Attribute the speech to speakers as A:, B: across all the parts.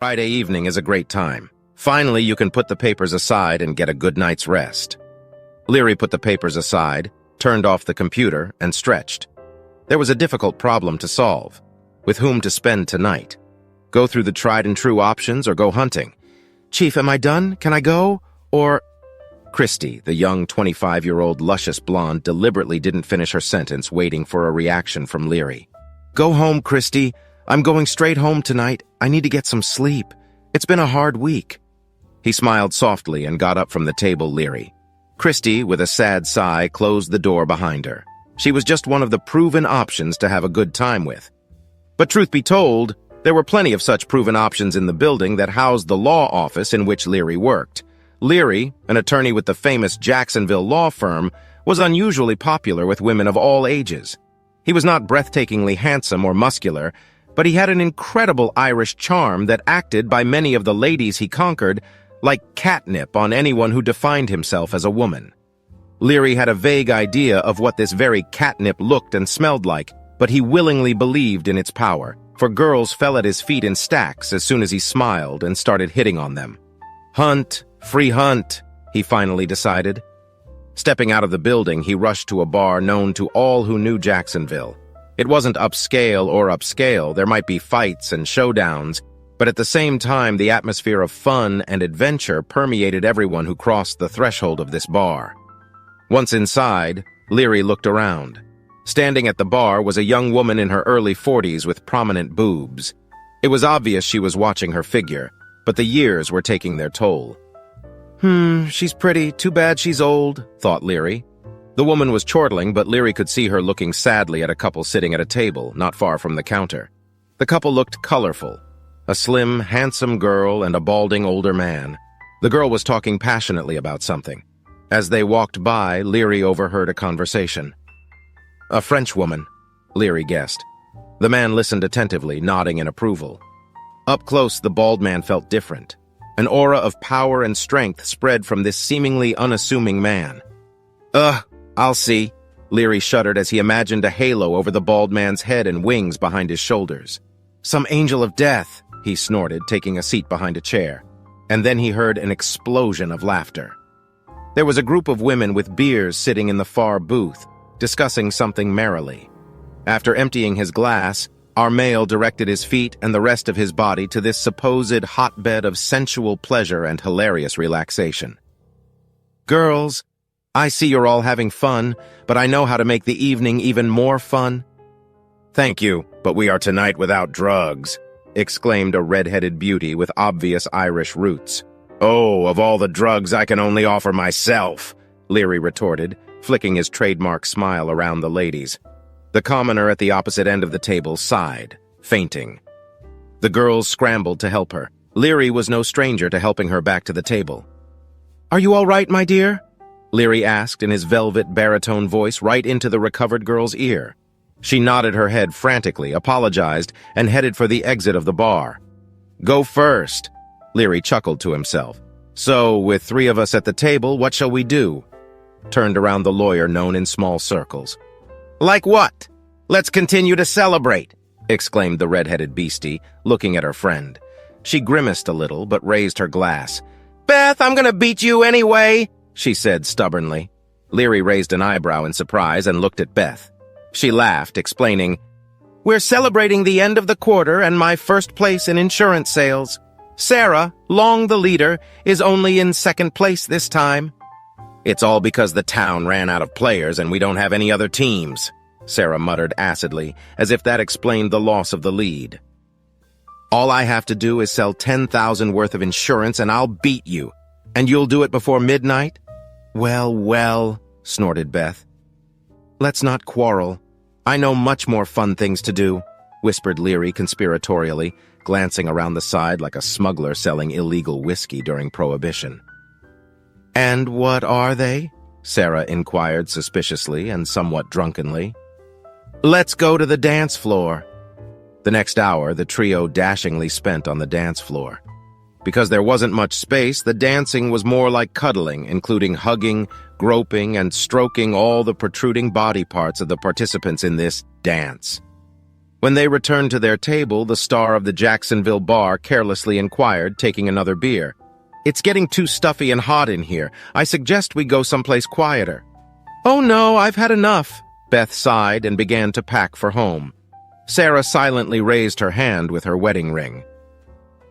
A: Friday evening is a great time. Finally, you can put the papers aside and get a good night's rest. Leary put the papers aside, turned off the computer, and stretched. There was a difficult problem to solve. With whom to spend tonight? Go through the tried-and-true options or go hunting? Chief, am I done? Can I go? Or... Christy, the young 25-year-old luscious blonde, deliberately didn't finish her sentence, waiting for a reaction from Leary. Go home, Christy. I'm going straight home tonight. I need to get some sleep. It's been a hard week. He smiled softly and got up from the table, Leary. Christy, with a sad sigh, closed the door behind her. She was just one of the proven options to have a good time with. But truth be told, there were plenty of such proven options in the building that housed the law office in which Leary worked. Leary, an attorney with the famous Jacksonville law firm, was unusually popular with women of all ages. He was not breathtakingly handsome or muscular, but he had an incredible Irish charm that acted by many of the ladies he conquered like catnip on anyone who defined himself as a woman. Leary had a vague idea of what this very catnip looked and smelled like, but he willingly believed in its power, for girls fell at his feet in stacks as soon as he smiled and started hitting on them. Hunt, free hunt, he finally decided. Stepping out of the building, he rushed to a bar known to all who knew Jacksonville. It wasn't upscale or upscale. There might be fights and showdowns, but at the same time, the atmosphere of fun and adventure permeated everyone who crossed the threshold of this bar. Once inside, Leary looked around. Standing at the bar was a young woman in her early 40s with prominent boobs. It was obvious she was watching her figure, but the years were taking their toll. She's pretty. Too bad she's old, thought Leary. The woman was chortling, but Leary could see her looking sadly at a couple sitting at a table not far from the counter. The couple looked colorful. A slim, handsome girl and a balding older man. The girl was talking passionately about something. As they walked by, Leary overheard a conversation. A French woman, Leary guessed. The man listened attentively, nodding in approval. Up close, the bald man felt different. An aura of power and strength spread from this seemingly unassuming man. I'll see. Leary shuddered as he imagined a halo over the bald man's head and wings behind his shoulders. Some angel of death, he snorted, taking a seat behind a chair. And then he heard an explosion of laughter. There was a group of women with beers sitting in the far booth, discussing something merrily. After emptying his glass, our male directed his feet and the rest of his body to this supposed hotbed of sensual pleasure and hilarious relaxation. Girls, I see you're all having fun, but I know how to make the evening even more fun. Thank you, but we are tonight without drugs, exclaimed a red-headed beauty with obvious Irish roots. Oh, of all the drugs I can only offer myself, Leary retorted, flicking his trademark smile around the ladies. The commoner at the opposite end of the table sighed, fainting. The girls scrambled to help her. Leary was no stranger to helping her back to the table. Are you all right, my dear? Leary asked in his velvet baritone voice right into the recovered girl's ear. She nodded her head frantically, apologized, and headed for the exit of the bar. Go first, Leary chuckled to himself. So, with three of us at the table, what shall we do? Turned around the lawyer known in small circles. Like what? Let's continue to celebrate, exclaimed the red-headed beastie, looking at her friend. She grimaced a little, but raised her glass. Beth, I'm gonna beat you anyway, she said stubbornly. Leary raised an eyebrow in surprise and looked at Beth. She laughed, explaining, We're celebrating the end of the quarter and my first place in insurance sales. Sarah, long the leader, is only in second place this time. It's all because the town ran out of players and we don't have any other teams, Sarah muttered acidly, as if that explained the loss of the lead. All I have to do is sell 10,000 worth of insurance and I'll beat you. And you'll do it before midnight? Well, snorted Beth. Let's not quarrel. I know much more fun things to do, whispered Leary conspiratorially, glancing around the side like a smuggler selling illegal whiskey during Prohibition. And what are they? Sarah inquired suspiciously and somewhat drunkenly. Let's go to the dance floor. The next hour, the trio dashingly spent on the dance floor. Because there wasn't much space, the dancing was more like cuddling, including hugging, groping, and stroking all the protruding body parts of the participants in this dance. When they returned to their table, the star of the Jacksonville bar carelessly inquired, taking another beer. "It's getting too stuffy and hot in here. I suggest we go someplace quieter." "Oh no, I've had enough," Beth sighed and began to pack for home. Sarah silently raised her hand with her wedding ring.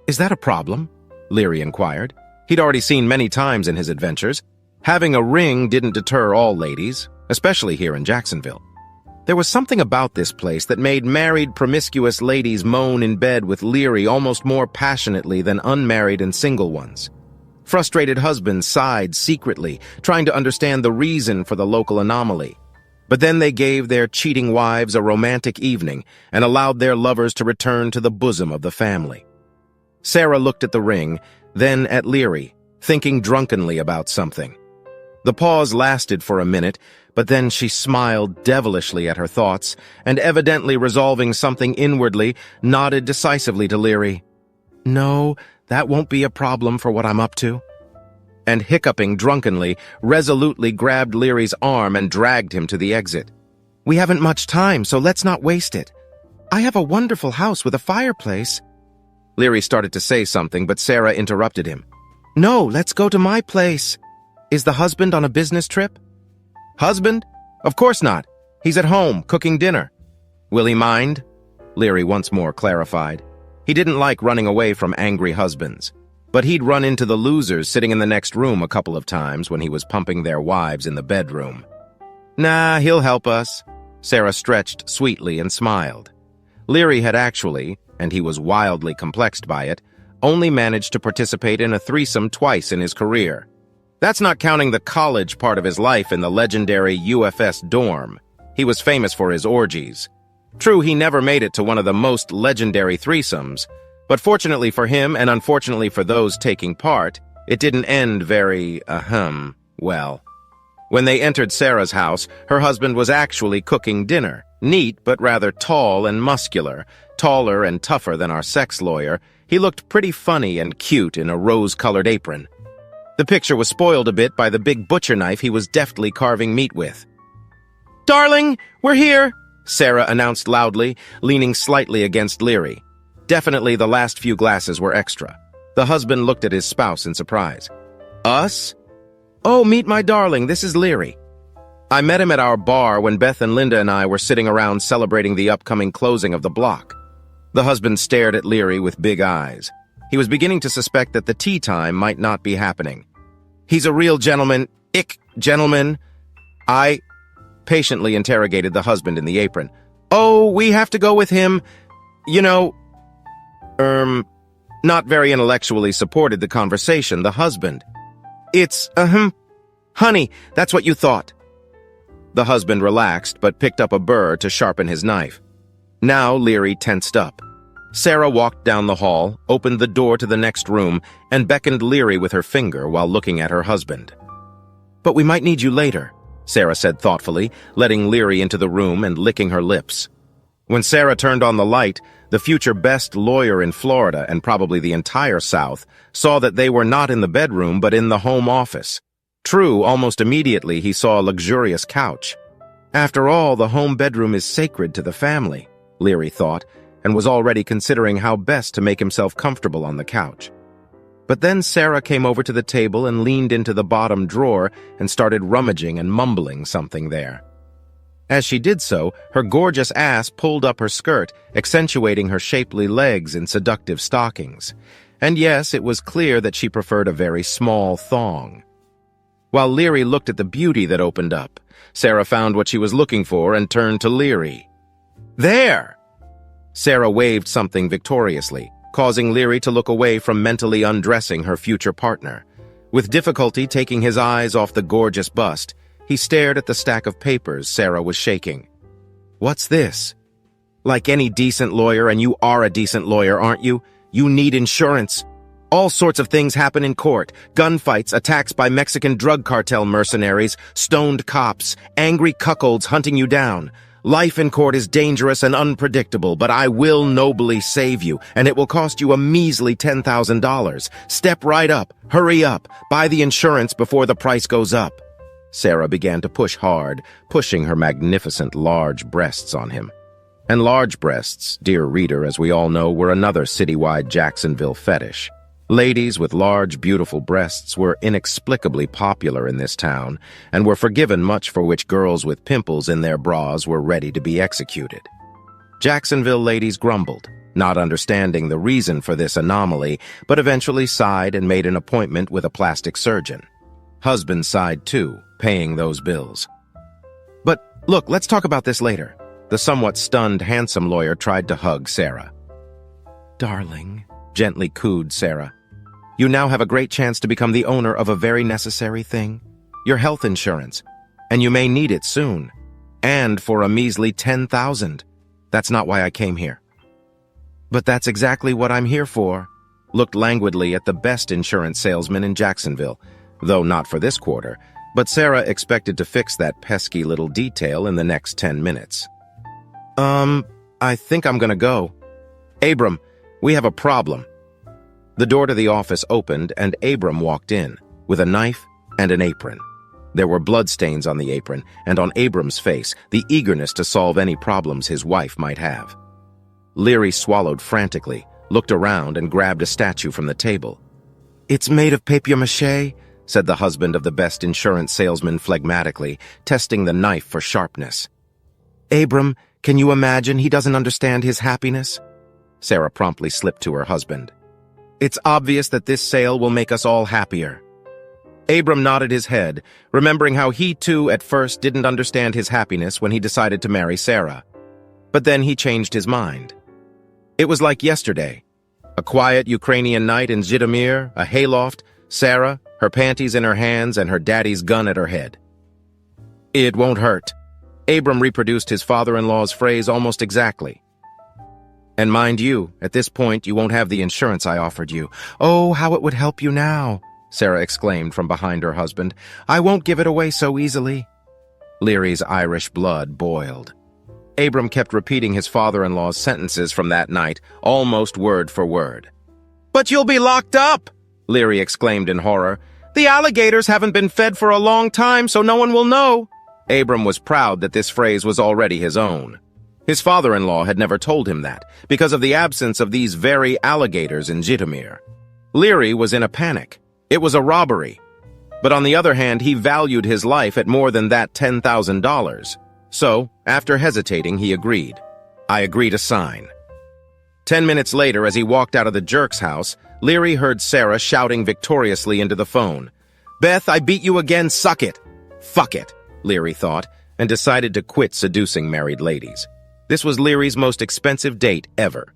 A: "Is that a problem?" Leary inquired. He'd already seen many times in his adventures. Having a ring didn't deter all ladies, especially here in Jacksonville. There was something about this place that made married, promiscuous ladies moan in bed with Leary almost more passionately than unmarried and single ones. Frustrated husbands sighed secretly, trying to understand the reason for the local anomaly. But then they gave their cheating wives a romantic evening and allowed their lovers to return to the bosom of the family. Sarah looked at the ring, then at Leary, thinking drunkenly about something. The pause lasted for a minute, but then she smiled devilishly at her thoughts, and evidently resolving something inwardly, nodded decisively to Leary. "No, that won't be a problem for what I'm up to." And hiccuping drunkenly, resolutely grabbed Leary's arm and dragged him to the exit. "We haven't much time, so let's not waste it. I have a wonderful house with a fireplace." Leary started to say something, but Sarah interrupted him. "No, let's go to my place. Is the husband on a business trip?" "Husband? Of course not. He's at home, cooking dinner." "Will he mind?" Leary once more clarified. He didn't like running away from angry husbands, but he'd run into the losers sitting in the next room a couple of times when he was pumping their wives in the bedroom. "Nah, he'll help us." Sarah stretched sweetly and smiled. Leary had actually, and he was wildly complexed by it, only managed to participate in a threesome twice in his career. That's not counting the college part of his life in the legendary UFS dorm. He was famous for his orgies. True, he never made it to one of the most legendary threesomes, but fortunately for him and unfortunately for those taking part, it didn't end very, well. When they entered Sarah's house, her husband was actually cooking dinner. Neat, but rather tall and muscular, taller and tougher than our sex lawyer, he looked pretty funny and cute in a rose-colored apron. The picture was spoiled a bit by the big butcher knife he was deftly carving meat with. "Darling, we're here," Sarah announced loudly, leaning slightly against Leary. Definitely the last few glasses were extra. The husband looked at his spouse in surprise. "Us?" "Oh, meet my darling, this is Leary. I met him at our bar when Beth and Linda and I were sitting around celebrating the upcoming closing of the block." The husband stared at Leary with big eyes. He was beginning to suspect that the tea time might not be happening. "He's a real gentleman. Gentleman." I patiently interrogated the husband in the apron. "Oh, we have to go with him. You know, not very intellectually supported the conversation, the husband. "It's, honey, that's what you thought." The husband relaxed, but picked up a burr to sharpen his knife. Now Leary tensed up. Sarah walked down the hall, opened the door to the next room, and beckoned Leary with her finger while looking at her husband. "But we might need you later," Sarah said thoughtfully, letting Leary into the room and licking her lips. When Sarah turned on the light, the future best lawyer in Florida and probably the entire South saw that they were not in the bedroom but in the home office. True, almost immediately he saw a luxurious couch. After all, the home bedroom is sacred to the family, Leary thought, and was already considering how best to make himself comfortable on the couch. But then Sarah came over to the table and leaned into the bottom drawer and started rummaging and mumbling something there. As she did so, her gorgeous ass pulled up her skirt, accentuating her shapely legs in seductive stockings. And yes, it was clear that she preferred a very small thong. While Leary looked at the beauty that opened up, Sarah found what she was looking for and turned to Leary. "There!" Sarah waved something victoriously, causing Leary to look away from mentally undressing her future partner. With difficulty taking his eyes off the gorgeous bust, he stared at the stack of papers Sarah was shaking. "What's this?" "Like any decent lawyer, and you are a decent lawyer, aren't you? You need insurance. All sorts of things happen in court. Gunfights, attacks by Mexican drug cartel mercenaries, stoned cops, angry cuckolds hunting you down. Life in court is dangerous and unpredictable, but I will nobly save you, and it will cost you a measly $10,000. Step right up, hurry up, buy the insurance before the price goes up." Sarah began to push hard, pushing her magnificent large breasts on him. And large breasts, dear reader, as we all know, were another citywide Jacksonville fetish. Ladies with large, beautiful breasts were inexplicably popular in this town and were forgiven much for which girls with pimples in their bras were ready to be executed. Jacksonville ladies grumbled, not understanding the reason for this anomaly, but eventually sighed and made an appointment with a plastic surgeon. Husbands sighed too, paying those bills. But look, let's talk about this later. The somewhat stunned, handsome lawyer tried to hug Sarah. "Darling," gently cooed Sarah, "you now have a great chance to become the owner of a very necessary thing, your health insurance, and you may need it soon, and for a measly $10,000. That's not why I came here." "But that's exactly what I'm here for," looked languidly at the best insurance salesman in Jacksonville, though not for this quarter, but Sarah expected to fix that pesky little detail in the next 10 minutes. I think I'm gonna go. Abram, we have a problem." The door to the office opened and Abram walked in, with a knife and an apron. There were bloodstains on the apron, and on Abram's face, the eagerness to solve any problems his wife might have. Leary swallowed frantically, looked around, and grabbed a statue from the table. "It's made of papier-mâché," said the husband of the best insurance salesman phlegmatically, testing the knife for sharpness. "Abram, can you imagine he doesn't understand his happiness?" Sarah promptly slipped to her husband. "It's obvious that this sale will make us all happier." Abram nodded his head, remembering how he too at first didn't understand his happiness when he decided to marry Sarah. But then he changed his mind. It was like yesterday. A quiet Ukrainian night in Zhytomyr, a hayloft, Sarah, her panties in her hands and her daddy's gun at her head. "It won't hurt." Abram reproduced his father-in-law's phrase almost exactly. "And mind you, at this point you won't have the insurance I offered you." "Oh, how it would help you now," Sarah exclaimed from behind her husband. "I won't give it away so easily." Leary's Irish blood boiled. Abram kept repeating his father-in-law's sentences from that night, almost word for word. "But you'll be locked up!" Leary exclaimed in horror. "The alligators haven't been fed for a long time, so no one will know." Abram was proud that this phrase was already his own. His father-in-law had never told him that, because of the absence of these very alligators in Zhytomyr. Leary was in a panic. It was a robbery. But on the other hand, he valued his life at more than that $10,000. So, after hesitating, he agreed. "I agree to sign." 10 minutes later, as he walked out of the jerk's house, Leary heard Sarah shouting victoriously into the phone. "Beth, I beat you again, suck it!" "Fuck it," Leary thought, and decided to quit seducing married ladies. This was Leary's most expensive date ever.